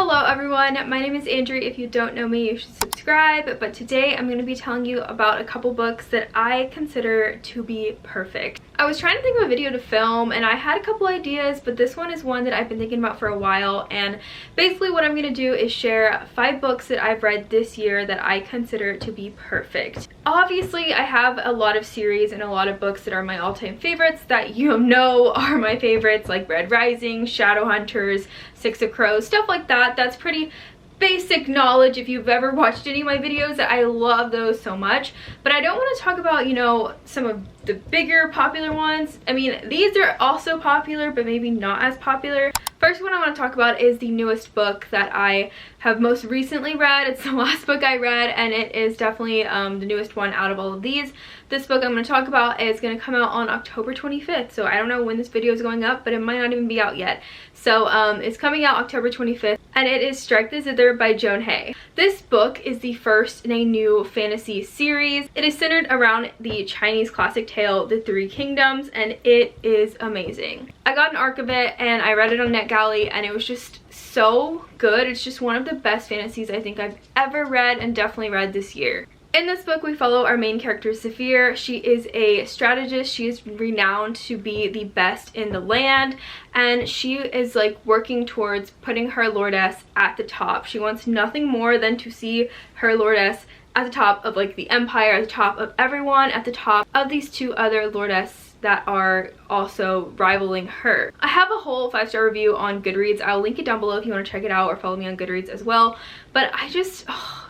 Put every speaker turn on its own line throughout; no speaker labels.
Hello everyone, my name is Andrea. If you don't know me, you should subscribe, but today I'm going to be telling you about a couple books that I consider to be perfect. I was trying to think of a video to film and I had a couple ideas, but this one is one that I've been thinking about for a while, and basically what I'm going to do is share 5 books that I've read this year that I consider to be perfect. Obviously, I have a lot of series and a lot of books that are my all-time favorites that you know are my favorites, like Red Rising, Shadowhunters, Six of Crows, stuff like that. That's pretty basic knowledge if you've ever watched any of my videos. I love those so much, but I don't want to talk about, you know, some of the bigger popular ones. I mean, these are also popular, but maybe not as popular. First one I want to talk about is the newest book that I have most recently read. It's the last book I read, and it is definitely the newest one out of all of these. This book I'm going to talk about is going to come out on October 25th, so I don't know when this video is going up, but it might not even be out yet. So it's coming out October 25th, and it is Strike the Zither by Joan Hay. This book is the first in a new fantasy series. It is centered around the Chinese classic tale, The Three Kingdoms, and it is amazing. I got an arc of it, and I read it on NetGalley, and it was just so good. It's just one of the best fantasies I think I've ever read, and definitely read this year. In this book, we follow our main character, Zephyr. She is a strategist. She is renowned to be the best in the land, and she is like working towards putting her lordess at the top. She wants nothing more than to see her lordess at the top of like the empire, at the top of everyone, at the top of these 2 other lordesses that are also rivaling her. I have a whole 5-star review on Goodreads. I'll link it down below if you want to check it out, or follow me on Goodreads as well. But I just,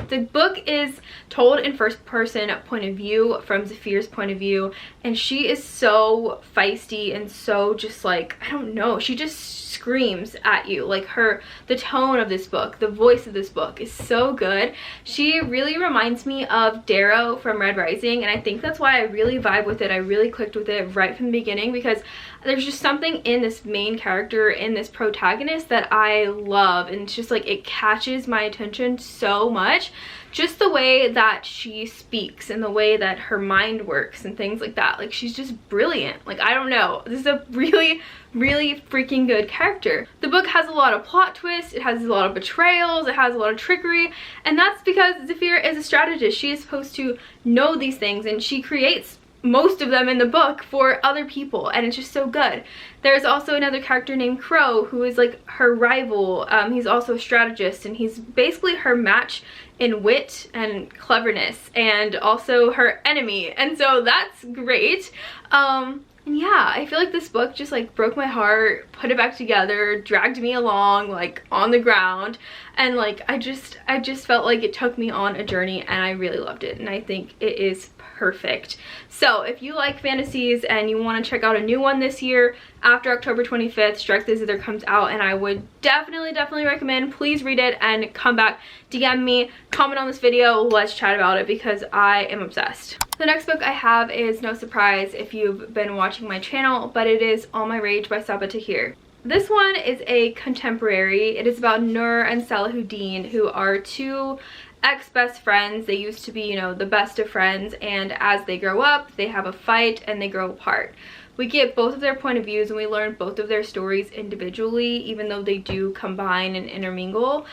the book is told in first person point of view, from Zephyr's point of view, and she is so feisty and so just like, I don't know, she just screams at you. Like the tone of this book, the voice of this book is so good. She really reminds me of Darrow from Red Rising, and I think that's why I really vibe with it. I really clicked with it right from the beginning, because there's just something in this main character, in this protagonist, that I love, and it's just like it catches my attention so much. Just the way that she speaks and the way that her mind works and things like that. Like, she's just brilliant. Like, I don't know, this is a really freaking good character. The book has a lot of plot twists, it has a lot of betrayals, it has a lot of trickery, and that's because Zephyr is a strategist. She is supposed to know these things, and she creates most of them in the book for other people, and it's just so good. There's also another character named Crow, who is like her rival. He's also a strategist, and he's basically her match in wit and cleverness, and also her enemy, and so that's great. And yeah, I feel like this book just like broke my heart, put it back together, dragged me along like on the ground, and like I just felt like it took me on a journey, and I really loved it, and I think it is perfect. So if you like fantasies and you want to check out a new one this year, after October 25th, Strike the Zither comes out, and I would definitely recommend. Please read it and come back, DM me, comment on this video, let's chat about it, because I am obsessed. The next book I have is no surprise if you've been watching my channel, but it is All My Rage by Sabaa Tahir. This one is a contemporary. It is about Nur and Salahuddin, who are 2 ex-best friends. They used to be, you know, the best of friends, and as they grow up, they have a fight and they grow apart. We get both of their point of views, and we learn both of their stories individually, even though they do combine and intermingle,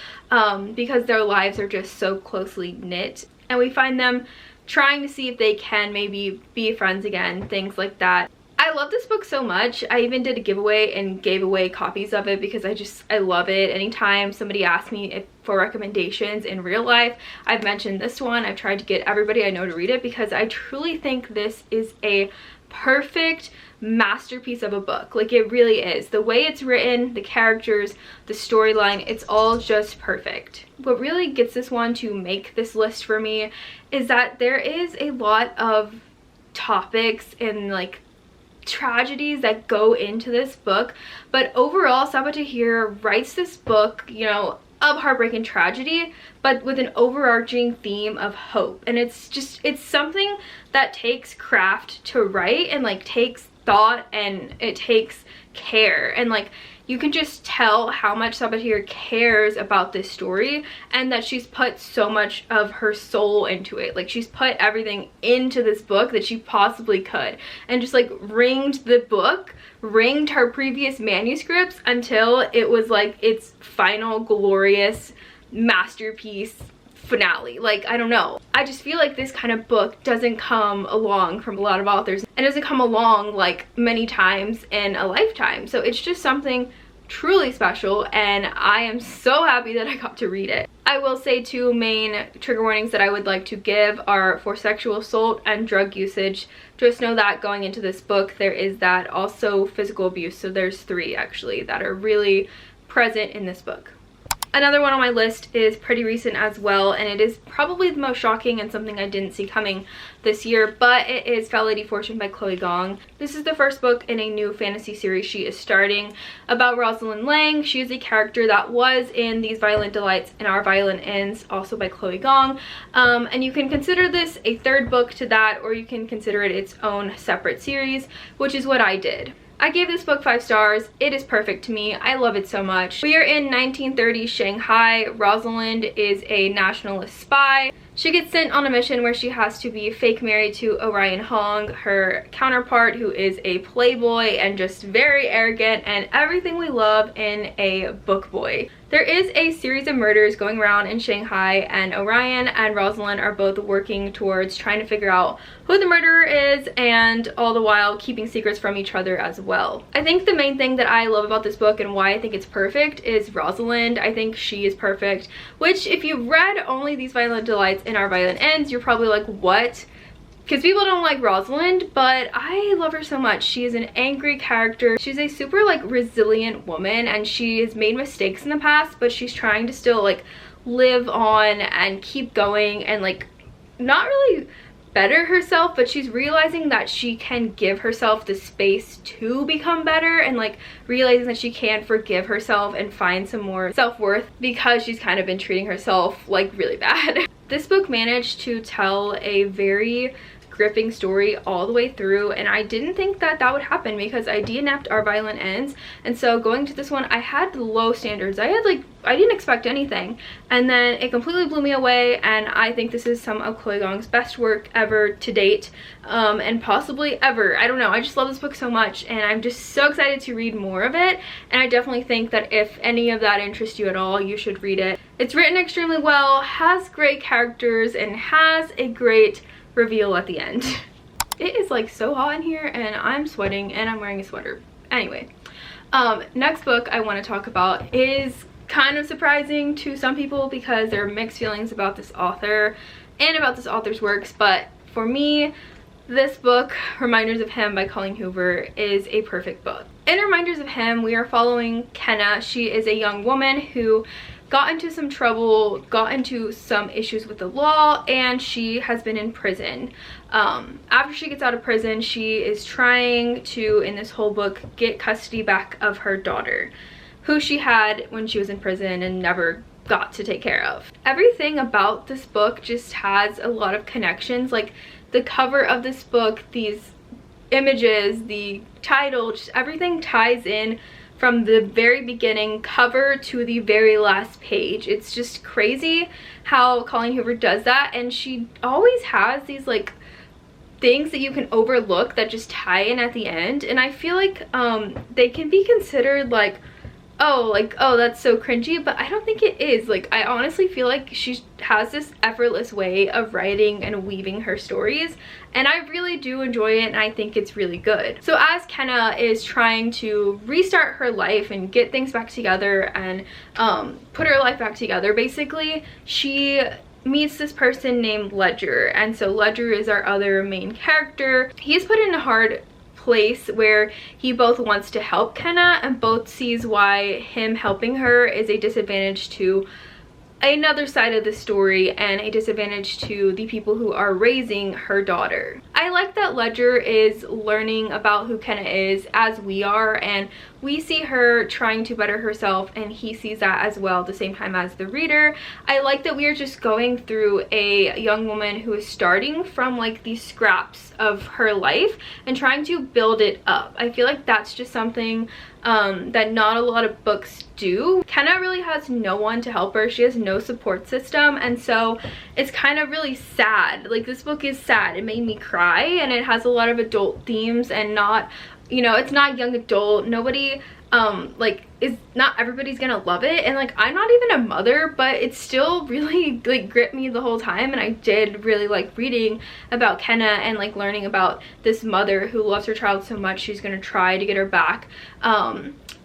because their lives are just so closely knit, and we find them trying to see if they can maybe be friends again, things like that. I love this book so much. I even did a giveaway and gave away copies of it because I love it. Anytime somebody asks me for recommendations in real life, I've mentioned this one. I've tried to get everybody I know to read it, because I truly think this is a perfect masterpiece of a book. Like, it really is. The way it's written, the characters, the storyline, it's all just perfect. What really gets this one to make this list for me is that there is a lot of topics and like tragedies that go into this book, but overall Sabaa Tahir writes this book, you know, of heartbreak and tragedy, but with an overarching theme of hope. And it's something that takes craft to write, and like takes thought, and it takes care, and like you can just tell how much Sabathia cares about this story and that she's put so much of her soul into it. Like, she's put everything into this book that she possibly could, and just like ringed her previous manuscripts until it was like its final glorious masterpiece finale. Like, I don't know, I just feel like this kind of book doesn't come along from a lot of authors, and doesn't come along like many times in a lifetime. So it's just something truly special, and I am so happy that I got to read it. I will say 2 main trigger warnings that I would like to give are for sexual assault and drug usage. Just know that going into this book there is that, also physical abuse. So there's 3 actually that are really present in this book. Another one on my list is pretty recent as well, and it is probably the most shocking and something I didn't see coming this year, but it is Foul Lady Fortune by Chloe Gong. This is the first book in a new fantasy series she is starting about Rosalind Lang. She is a character that was in These Violent Delights and Our Violent Ends, also by Chloe Gong, and you can consider this a 3rd book to that, or you can consider it its own separate series, which is what I did. I gave this book 5 stars. It is perfect to me. I love it so much. We are in 1930s Shanghai. Rosalind is a nationalist spy. She gets sent on a mission where she has to be fake married to Orion Hong, her counterpart, who is a playboy and just very arrogant and everything we love in a book boy. There is a series of murders going around in Shanghai, and Orion and Rosalind are both working towards trying to figure out who the murderer is, and all the while keeping secrets from each other as well. I think the main thing that I love about this book and why I think it's perfect is Rosalind. I think she is perfect, which if you've read only These Violent Delights and Our Violent Ends, you're probably like, what? Because people don't like Rosalind, but I love her so much. She is an angry character. She's a super like resilient woman, and she has made mistakes in the past, but she's trying to still like live on and keep going and like not really better herself, but she's realizing that she can give herself the space to become better, and like realizing that she can forgive herself and find some more self-worth because she's kind of been treating herself like really bad. This book managed to tell a very gripping story all the way through, and I didn't think that that would happen because I DNF'd Our Violent Ends, and so going to this one I had low standards. I didn't expect anything, and then it completely blew me away, and I think this is some of Chloe Gong's best work ever to date, and possibly ever. I don't know, I just love this book so much, and I'm just so excited to read more of it, and I definitely think that if any of that interests you at all, you should read it. It's written extremely well, has great characters, and has a great reveal at the end. It is like so hot in here, and I'm sweating, and I'm wearing a sweater. Anyway, next book I want to talk about is kind of surprising to some people because there are mixed feelings about this author and about this author's works, but for me, this book, Reminders of Him by Colleen Hoover, is a perfect book. In Reminders of Him, we are following Kenna. She is a young woman who got into some trouble, got into some issues with the law, and she has been in prison. After she gets out of prison, she is trying to, in this whole book, get custody back of her daughter, who she had when she was in prison and never got to take care of. Everything about this book just has a lot of connections. Like the cover of this book, these images, the title, just everything ties in from the very beginning cover to the very last page. It's just crazy how Colleen Hoover does that, and she always has these like things that you can overlook that just tie in at the end, and I feel like they can be considered like, oh that's so cringy, but I don't think it is. Like, I honestly feel like she has this effortless way of writing and weaving her stories, and I really do enjoy it, and I think it's really good. So as Kenna is trying to restart her life and get things back together and put her life back together, basically, she meets this person named Ledger, and so Ledger is our other main character. He's put in a hard place where he both wants to help Kenna and both sees why him helping her is a disadvantage to another side of the story and a disadvantage to the people who are raising her daughter. I like that Ledger is learning about who Kenna is as we are and we see her trying to better herself and he sees that as well at the same time as the reader. I like that we are just going through a young woman who is starting from like these scraps of her life and trying to build it up. I feel like that's just something that not a lot of books do. Kenna really has no one to help her. She has no support system, and so it's kind of really sad. Like, this book is sad. It made me cry, and it has a lot of adult themes and not, you know, it's not young adult. Nobody like, is not everybody's gonna love it, and like, I'm not even a mother, but it still really like gripped me the whole time, and I did really like reading about Kenna and like learning about this mother who loves her child so much she's gonna try to get her back.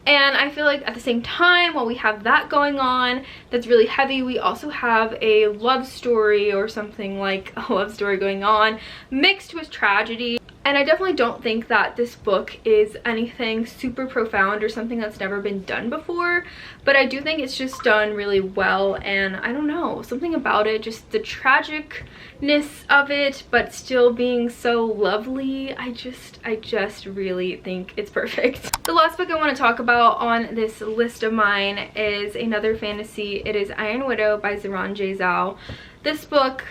And I feel like at the same time, while we have that going on that's really heavy, we also have a love story or something like a love story going on mixed with tragedy. And I definitely don't think that this book is anything super profound or something that's never been done before, but I do think it's just done really well, and I don't know, something about it, just the tragicness of it, but still being so lovely. I just really think it's perfect. The last book I want to talk about on this list of mine is another fantasy. It is Iron Widow by Zhiran J. Zhao. This book,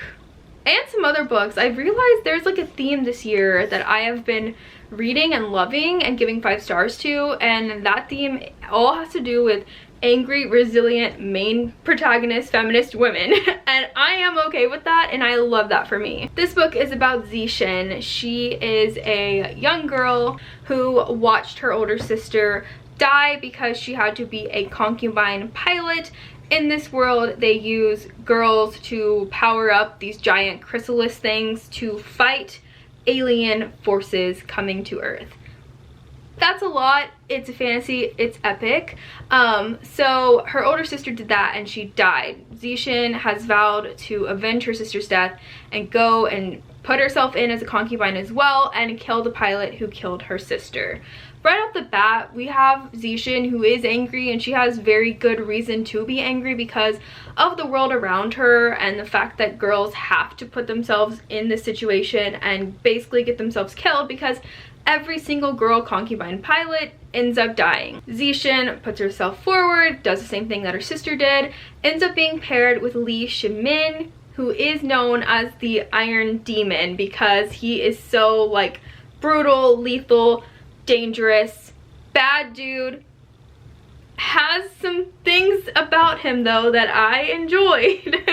and some other books, I've realized there's like a theme this year that I have been reading and loving and giving 5 stars to, and that theme all has to do with angry, resilient, main protagonist, feminist women. And I am okay with that, and I love that for me. This book is about Zixin. She is a young girl who watched her older sister die because she had to be a concubine pilot. In this world, they use girls to power up these giant chrysalis things to fight alien forces coming to Earth. That's a lot. It's a fantasy. It's epic. So her older sister did that and she died. Zixin has vowed to avenge her sister's death and go and put herself in as a concubine as well and kill the pilot who killed her sister. Right off the bat, we have Zixin, who is angry, and she has very good reason to be angry because of the world around her and the fact that girls have to put themselves in this situation and basically get themselves killed because every single girl concubine pilot ends up dying. Zixin puts herself forward, does the same thing that her sister did, ends up being paired with Li Shimin, who is known as the Iron Demon because he is so like brutal, lethal, dangerous, bad dude. Has some things about him though that I enjoyed.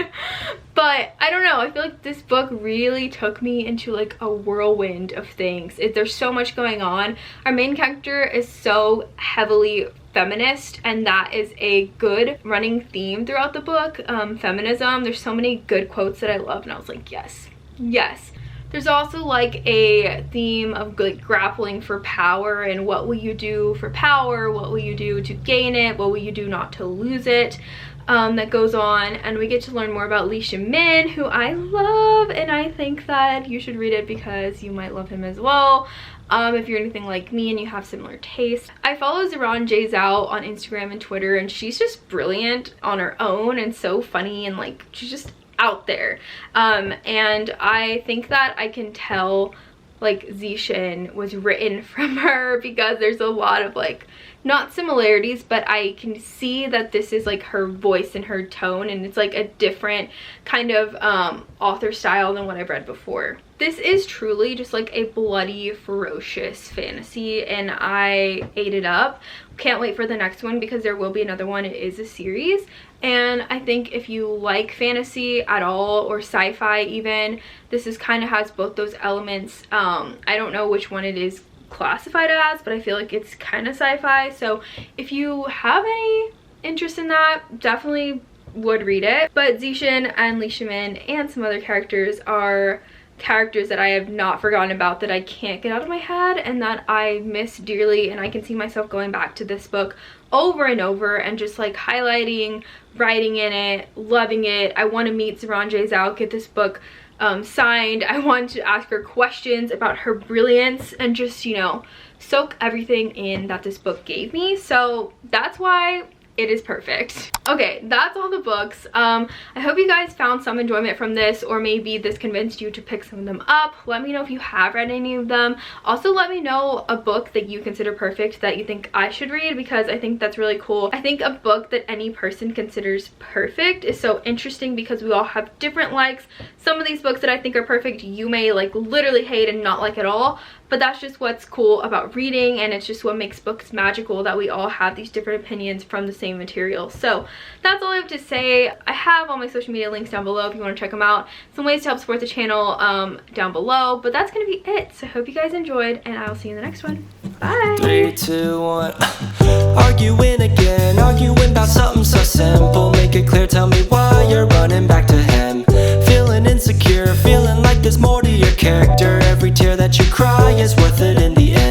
But I don't know, I feel like this book really took me into like a whirlwind of things. There's so much going on. Our main character is so heavily feminist, and that is a good running theme throughout the book. Feminism. There's so many good quotes that I love, and I was like, yes, yes. There's also like a theme of like grappling for power and what will you do for power, what will you do to gain it, what will you do not to lose it, that goes on. And we get to learn more about Li Shimin, who I love, and I think that you should read it because you might love him as well. If you're anything like me and you have similar tastes. I follow Zhiran J. Zhao on Instagram and Twitter, and she's just brilliant on her own and so funny, and like she's just out there. And I think that I can tell like Zixin was written from her because there's a lot of like, not similarities, but I can see that this is like her voice and her tone, and it's like a different kind of author style than what I've read before. This is truly just like a bloody, ferocious fantasy, and I ate it up. Can't wait for the next one because there will be another one. It is a series, and I think if you like fantasy at all, or sci-fi even, this is kind of has both those elements. I don't know which one it is classified as, but I feel like it's kind of sci-fi, so if you have any interest in that, definitely would read it. But Zixin and Li Shimin and some other characters are characters that I have not forgotten about, that I can't get out of my head, and that I miss dearly, and I can see myself going back to this book over and over and just like highlighting, writing in it, loving it. I want to meet Zhiran J. Zhao, get this book signed. I want to ask her questions about her brilliance and just, you know, soak everything in that this book gave me. So that's why it is perfect. Okay, that's all the books. I hope you guys found some enjoyment from this, or maybe this convinced you to pick some of them up. Let me know if you have read any of them. Also, let me know a book that you consider perfect that you think I should read, because I think that's really cool. I think a book that any person considers perfect is so interesting because we all have different likes. Some of these books that I think are perfect, you may like literally hate and not like at all, but that's just what's cool about reading, and it's just what makes books magical, that we all have these different opinions from the same material. So that's all I have to say. I have all my social media links down below if you want to check them out. Some ways to help support the channel down below, but that's gonna be it. So I hope you guys enjoyed, and I'll see you in the next one. Bye.
3, 2, 1. Arguing again, arguing about something so simple. Make it clear, tell me why you're running back to him. Feeling insecure, feeling like there's more to your character. Every tear that you cry is worth it in the end.